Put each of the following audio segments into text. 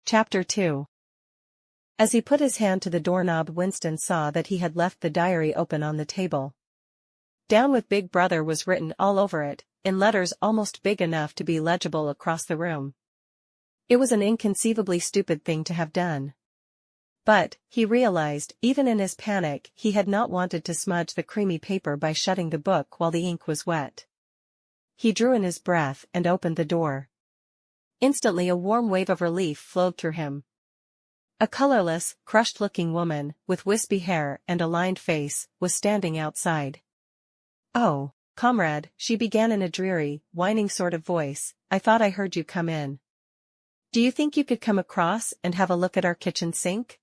Chapter 2. As he put his hand to the doorknob, Winston saw that he had left the diary open on the table. "Down with Big Brother" was written all over it, in letters almost big enough to be legible across the room. It was an inconceivably stupid thing to have done. But, he realized, even in his panic, he had not wanted to smudge the creamy paper by shutting the book while the ink was wet. He drew in his breath and opened the door. Instantly a warm wave of relief flowed through him. A colorless, crushed-looking woman, with wispy hair and a lined face, was standing outside. "Oh, comrade," she began in a dreary, whining sort of voice, "I thought I heard you come in. Do you think you could come across and have a look at our kitchen sink?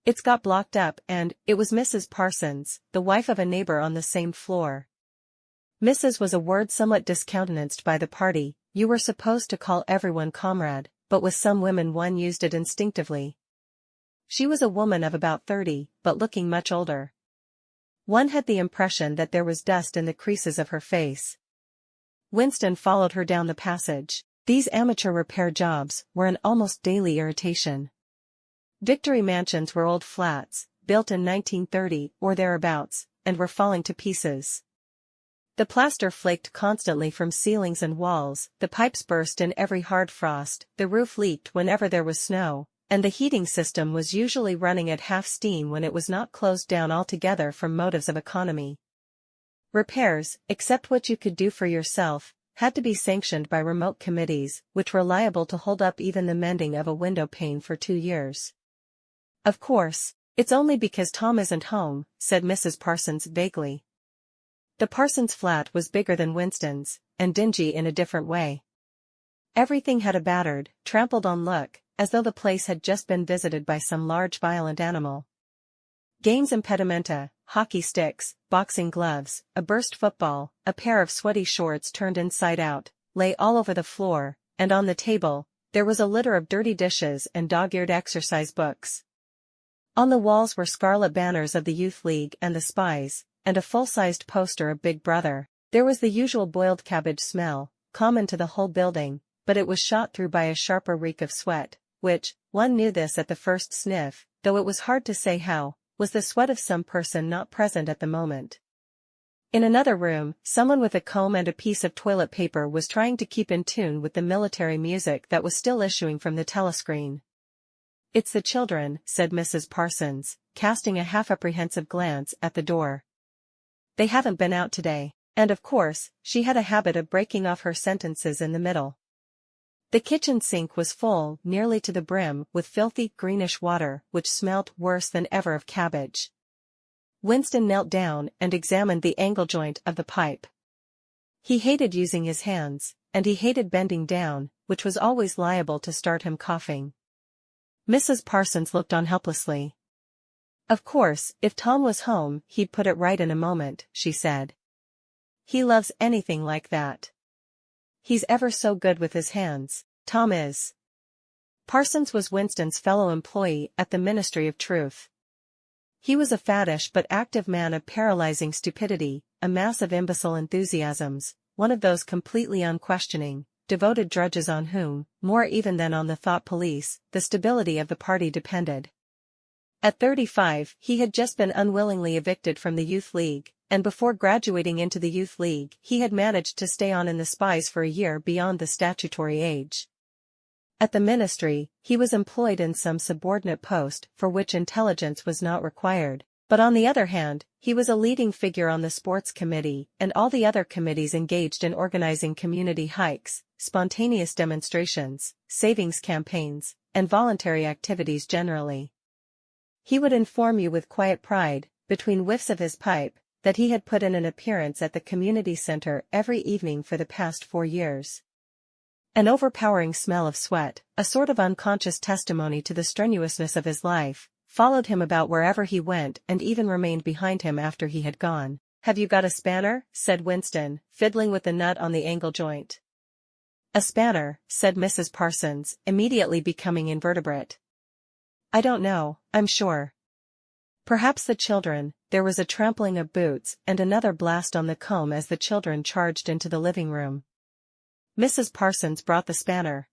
It's got blocked up," and it was Mrs. Parsons, the wife of a neighbor on the same floor. Mrs. was a word somewhat discountenanced by the party. You were supposed to call everyone comrade, but with some women one used it instinctively. She was a woman of about 30, but looking much older. One had the impression that there was dust in the creases of her face. Winston followed her down the passage. These amateur repair jobs were an almost daily irritation. Victory Mansions were old flats, built in 1930 or thereabouts, and were falling to pieces. The plaster flaked constantly from ceilings and walls, the pipes burst in every hard frost, the roof leaked whenever there was snow, and the heating system was usually running at half steam when it was not closed down altogether from motives of economy. Repairs, except what you could do for yourself, had to be sanctioned by remote committees, which were liable to hold up even the mending of a window pane for 2 years. "Of course, it's only because Tom isn't home," said Mrs. Parsons vaguely. The Parsons flat was bigger than Winston's, and dingy in a different way. Everything had a battered, trampled-on look, as though the place had just been visited by some large violent animal. Games impedimenta, hockey sticks, boxing gloves, a burst football, a pair of sweaty shorts turned inside out, lay all over the floor, and on the table, there was a litter of dirty dishes and dog-eared exercise books. On the walls were scarlet banners of the Youth League and the Spies, and a full-sized poster of Big Brother. There was the usual boiled cabbage smell, common to the whole building, but it was shot through by a sharper reek of sweat, which, one knew this at the first sniff, though it was hard to say how, was the sweat of some person not present at the moment. In another room, someone with a comb and a piece of toilet paper was trying to keep in tune with the military music that was still issuing from the telescreen. "It's the children," said Mrs. Parsons, casting a half-apprehensive glance at the door. "They haven't been out today." And of course, she had a habit of breaking off her sentences in the middle. The kitchen sink was full, nearly to the brim, with filthy, greenish water, which smelt worse than ever of cabbage. Winston knelt down and examined the angle joint of the pipe. He hated using his hands, and he hated bending down, which was always liable to start him coughing. Mrs. Parsons looked on helplessly. "Of course, if Tom was home, he'd put it right in a moment," she said. "He loves anything like that. He's ever so good with his hands, Tom is." Parsons was Winston's fellow employee at the Ministry of Truth. He was a fattish but active man of paralyzing stupidity, a mass of imbecile enthusiasms, one of those completely unquestioning, devoted drudges on whom, more even than on the thought police, the stability of the party depended. At 35, he had just been unwillingly evicted from the Youth League, and before graduating into the Youth League he had managed to stay on in the Spies for a year beyond the statutory age. At the ministry, he was employed in some subordinate post for which intelligence was not required, but on the other hand, he was a leading figure on the sports committee and all the other committees engaged in organizing community hikes, spontaneous demonstrations, savings campaigns, and voluntary activities generally. He would inform you with quiet pride, between whiffs of his pipe, that he had put in an appearance at the community center every evening for the past 4 years. An overpowering smell of sweat, a sort of unconscious testimony to the strenuousness of his life, followed him about wherever he went and even remained behind him after he had gone. "Have you got a spanner?" said Winston, fiddling with the nut on the angle joint. "A spanner," said Mrs. Parsons, immediately becoming invertebrate. "I don't know, I'm sure. Perhaps the children." There was a trampling of boots and another blast on the comb as the children charged into the living room. Mrs. Parsons brought the spanner.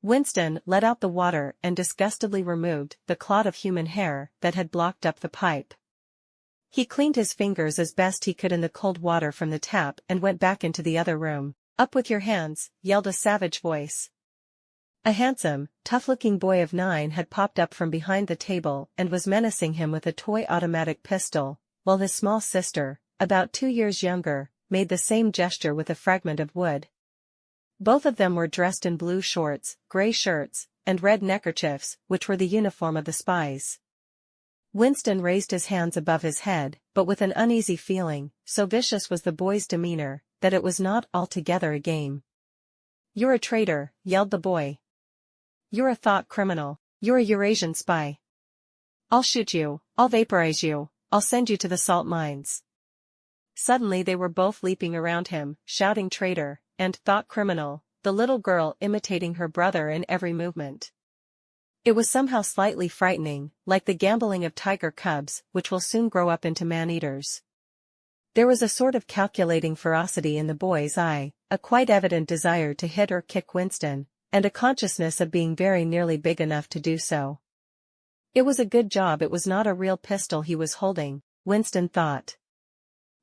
Winston let out the water and disgustedly removed the clot of human hair that had blocked up the pipe. He cleaned his fingers as best he could in the cold water from the tap and went back into the other room. "Up with your hands," yelled a savage voice. A handsome, tough-looking boy of 9 had popped up from behind the table and was menacing him with a toy automatic pistol, while his small sister, about 2 years younger, made the same gesture with a fragment of wood. Both of them were dressed in blue shorts, gray shirts, and red neckerchiefs, which were the uniform of the spies. Winston raised his hands above his head, but with an uneasy feeling, so vicious was the boy's demeanor, that it was not altogether a game. "You're a traitor," yelled the boy. "You're a thought criminal. You're a Eurasian spy. I'll shoot you, I'll vaporize you, I'll send you to the salt mines." Suddenly they were both leaping around him, shouting traitor and thought criminal, the little girl imitating her brother in every movement. It was somehow slightly frightening, like the gamboling of tiger cubs, which will soon grow up into man-eaters. There was a sort of calculating ferocity in the boy's eye, a quite evident desire to hit or kick Winston, and a consciousness of being very nearly big enough to do so. It was a good job it was not a real pistol he was holding, Winston thought.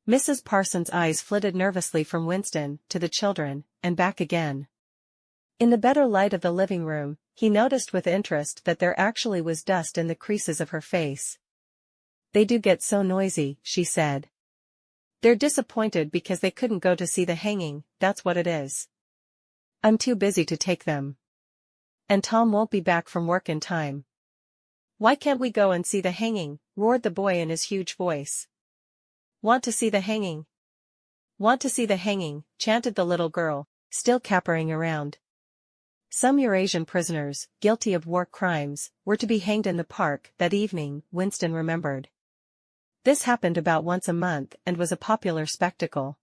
Mrs. Parsons' eyes flitted nervously from Winston to the children, and back again. In the better light of the living room, he noticed with interest that there actually was dust in the creases of her face. "They do get so noisy," she said. "They're disappointed because they couldn't go to see the hanging, that's what it is. I'm too busy to take them. And Tom won't be back from work in time." "Why can't we go and see the hanging?" roared the boy in his huge voice. "Want to see the hanging? Want to see the hanging," chanted the little girl, still capering around. Some Eurasian prisoners, guilty of war crimes, were to be hanged in the park that evening, Winston remembered. This happened about once a month and was a popular spectacle.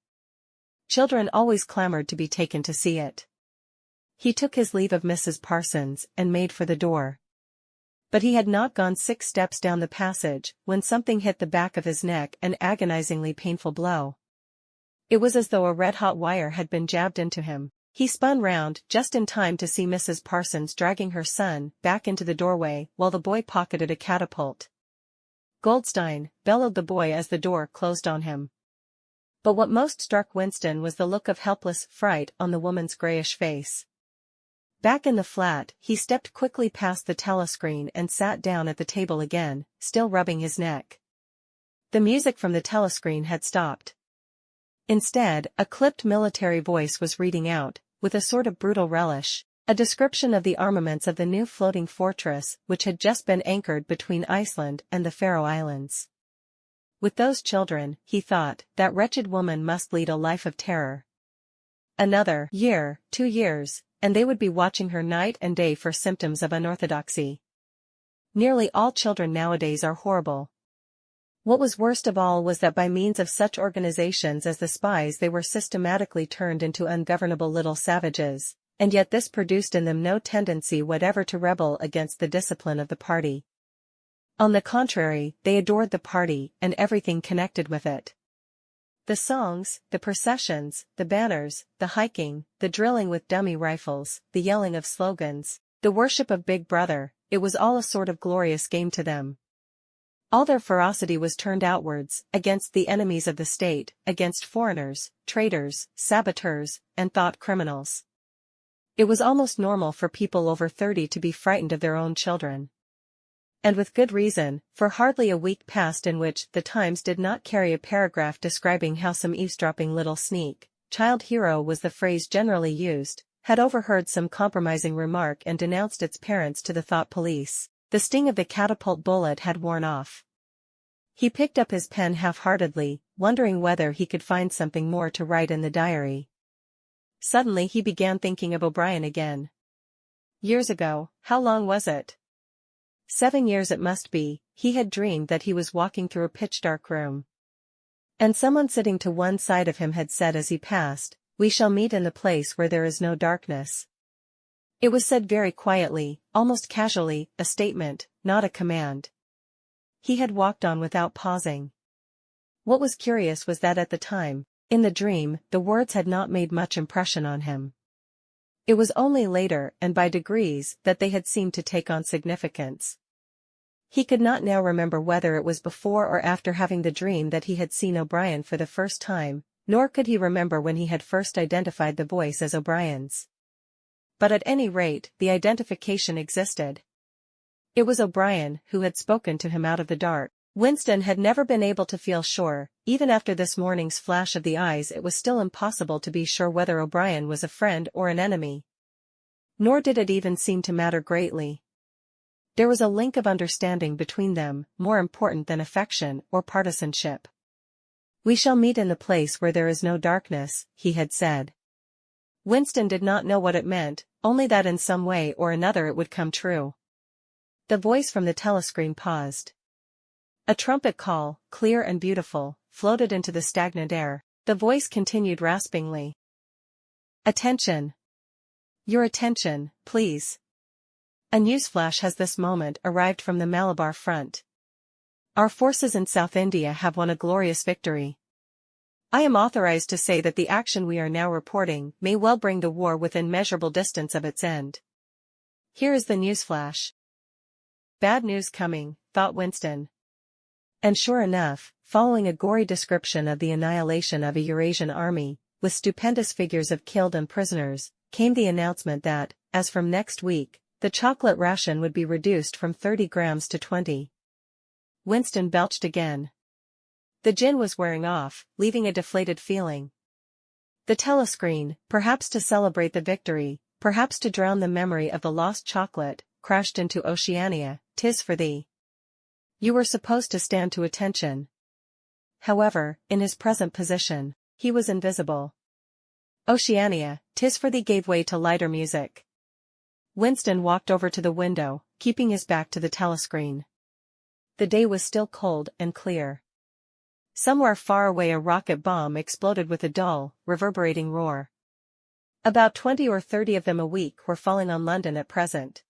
Children always clamored to be taken to see it. He took his leave of Mrs. Parsons and made for the door. But he had not gone 6 steps down the passage when something hit the back of his neck, an agonizingly painful blow. It was as though a red-hot wire had been jabbed into him. He spun round just in time to see Mrs. Parsons dragging her son back into the doorway while the boy pocketed a catapult. "Goldstein," bellowed the boy as the door closed on him. But what most struck Winston was the look of helpless fright on the woman's grayish face. Back in the flat, he stepped quickly past the telescreen and sat down at the table again, still rubbing his neck. The music from the telescreen had stopped. Instead, a clipped military voice was reading out, with a sort of brutal relish, a description of the armaments of the new floating fortress which had just been anchored between Iceland and the Faroe Islands. With those children, he thought, that wretched woman must lead a life of terror. Another year, 2 years, and they would be watching her night and day for symptoms of unorthodoxy. Nearly all children nowadays are horrible. What was worst of all was that by means of such organizations as the spies they were systematically turned into ungovernable little savages, and yet this produced in them no tendency whatever to rebel against the discipline of the party. On the contrary, they adored the party and everything connected with it. The songs, the processions, the banners, the hiking, the drilling with dummy rifles, the yelling of slogans, the worship of Big Brother, it was all a sort of glorious game to them. All their ferocity was turned outwards, against the enemies of the state, against foreigners, traitors, saboteurs, and thought criminals. It was almost normal for people over 30 to be frightened of their own children. And with good reason, for hardly a week passed in which The Times did not carry a paragraph describing how some eavesdropping little sneak, child hero was the phrase generally used, had overheard some compromising remark and denounced its parents to the thought police. The sting of the catapult bullet had worn off. He picked up his pen half-heartedly, wondering whether he could find something more to write in the diary. Suddenly he began thinking of O'Brien again. Years ago, how long was it? 7 years it must be, he had dreamed that he was walking through a pitch-dark room. And someone sitting to one side of him had said as he passed, "We shall meet in the place where there is no darkness." It was said very quietly, almost casually, a statement, not a command. He had walked on without pausing. What was curious was that at the time, in the dream, the words had not made much impression on him. It was only later and by degrees that they had seemed to take on significance. He could not now remember whether it was before or after having the dream that he had seen O'Brien for the first time, nor could he remember when he had first identified the voice as O'Brien's. But at any rate, the identification existed. It was O'Brien who had spoken to him out of the dark. Winston had never been able to feel sure, even after this morning's flash of the eyes. It was still impossible to be sure whether O'Brien was a friend or an enemy. Nor did it even seem to matter greatly. There was a link of understanding between them, more important than affection or partisanship. "We shall meet in the place where there is no darkness," he had said. Winston did not know what it meant, only that in some way or another it would come true. The voice from the telescreen paused. A trumpet call, clear and beautiful, floated into the stagnant air. The voice continued raspingly. "Attention! Your attention, please. A newsflash has this moment arrived from the Malabar front. Our forces in South India have won a glorious victory. I am authorized to say that the action we are now reporting may well bring the war within measurable distance of its end. Here is the newsflash." Bad news coming, thought Winston. And sure enough, following a gory description of the annihilation of a Eurasian army, with stupendous figures of killed and prisoners, came the announcement that, as from next week, the chocolate ration would be reduced from 30 grams to 20. Winston belched again. The gin was wearing off, leaving a deflated feeling. The telescreen, perhaps to celebrate the victory, perhaps to drown the memory of the lost chocolate, crashed into Oceania. "'Tis for thee. You were supposed to stand to attention." However, in his present position, he was invisible. Oceania, "'Tis for thee" gave way to lighter music. Winston walked over to the window, keeping his back to the telescreen. The day was still cold and clear. Somewhere far away a rocket bomb exploded with a dull, reverberating roar. About 20 or 30 of them a week were falling on London at present.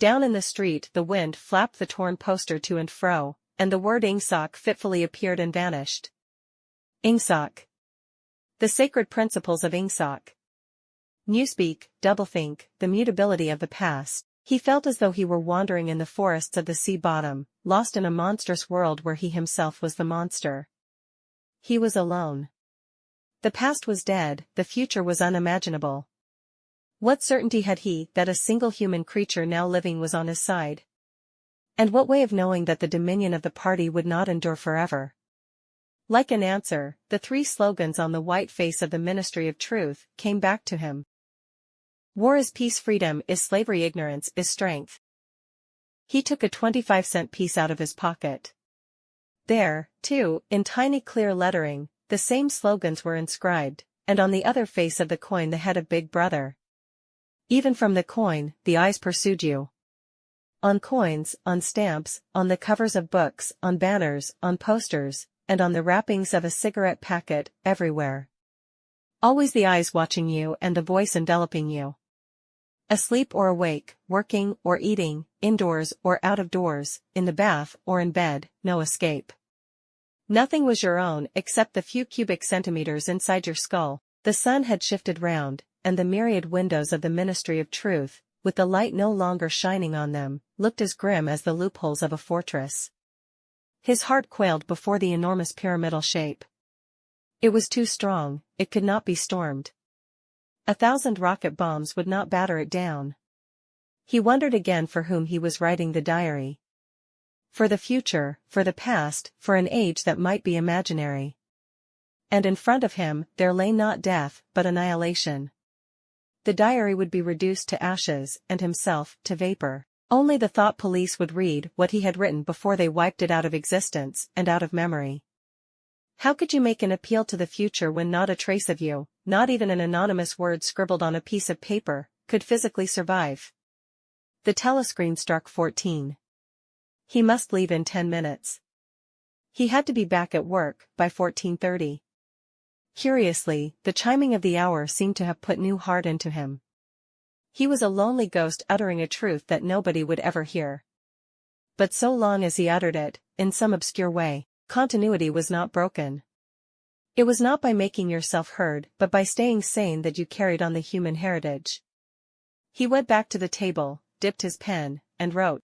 Down in the street the wind flapped the torn poster to and fro, and the word Ingsoc fitfully appeared and vanished. Ingsoc. The sacred principles of Ingsoc. Newspeak, doublethink, the mutability of the past. He felt as though he were wandering in the forests of the sea bottom, lost in a monstrous world where he himself was the monster. He was alone. The past was dead, the future was unimaginable. What certainty had he that a single human creature now living was on his side? And what way of knowing that the dominion of the party would not endure forever? Like an answer, the 3 slogans on the white face of the Ministry of Truth came back to him. War is peace, freedom is slavery, ignorance is strength. He took a 25-cent piece out of his pocket. There, too, in tiny clear lettering, the same slogans were inscribed, and on the other face of the coin the head of Big Brother. Even from the coin, the eyes pursued you. On coins, on stamps, on the covers of books, on banners, on posters, and on the wrappings of a cigarette packet, everywhere. Always the eyes watching you and the voice enveloping you. Asleep or awake, working or eating, indoors or out of doors, in the bath or in bed, no escape. Nothing was your own except the few cubic centimeters inside your skull. The sun had shifted round, and the myriad windows of the Ministry of Truth, with the light no longer shining on them, looked as grim as the loopholes of a fortress. His heart quailed before the enormous pyramidal shape. It was too strong, it could not be stormed. 1,000 rocket bombs would not batter it down. He wondered again for whom he was writing the diary. For the future, for the past, for an age that might be imaginary. And in front of him, there lay not death, but annihilation. The diary would be reduced to ashes, and himself, to vapor. Only the thought police would read what he had written before they wiped it out of existence, and out of memory. How could you make an appeal to the future when not a trace of you, not even an anonymous word scribbled on a piece of paper, could physically survive? The telescreen struck 14. He must leave in 10 minutes. He had to be back at work by 14:30. Curiously, the chiming of the hour seemed to have put new heart into him. He was a lonely ghost uttering a truth that nobody would ever hear. But so long as he uttered it, in some obscure way, continuity was not broken. It was not by making yourself heard but by staying sane that you carried on the human heritage. He went back to the table, dipped his pen, and wrote.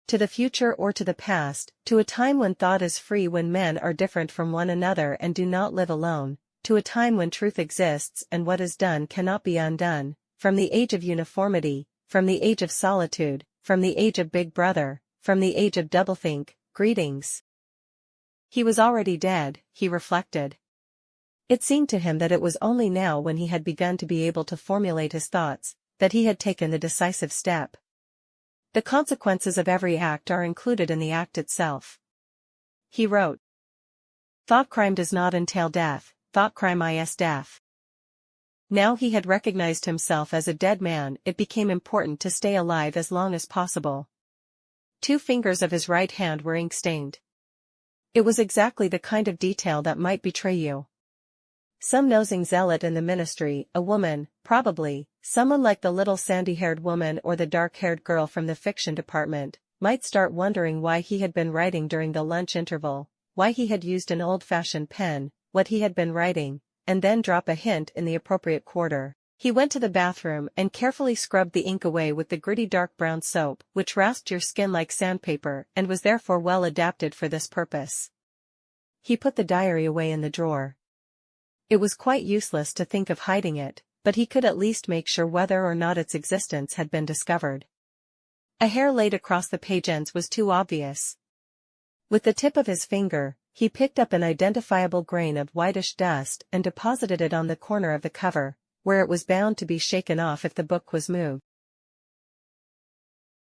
To the future or to the past, to a time when thought is free, when men are different from one another and do not live alone, to a time when truth exists and what is done cannot be undone, from the age of uniformity, from the age of solitude, from the age of Big Brother, from the age of doublethink, greetings. He was already dead, he reflected. It seemed to him that it was only now, when he had begun to be able to formulate his thoughts, that he had taken the decisive step. The consequences of every act are included in the act itself. He wrote. Thought crime does not entail death, thought crime is death. Now he had recognized himself as a dead man, it became important to stay alive as long as possible. 2 fingers of his right hand were ink-stained. It was exactly the kind of detail that might betray you. Some nosing zealot in the ministry, a woman, probably, someone like the little sandy-haired woman or the dark-haired girl from the fiction department, might start wondering why he had been writing during the lunch interval, why he had used an old-fashioned pen, what he had been writing, and then drop a hint in the appropriate quarter. He went to the bathroom and carefully scrubbed the ink away with the gritty dark brown soap, which rasped your skin like sandpaper and was therefore well adapted for this purpose. He put the diary away in the drawer. It was quite useless to think of hiding it, but he could at least make sure whether or not its existence had been discovered. A hair laid across the page ends was too obvious. With the tip of his finger, he picked up an identifiable grain of whitish dust and deposited it on the corner of the cover, where it was bound to be shaken off if the book was moved.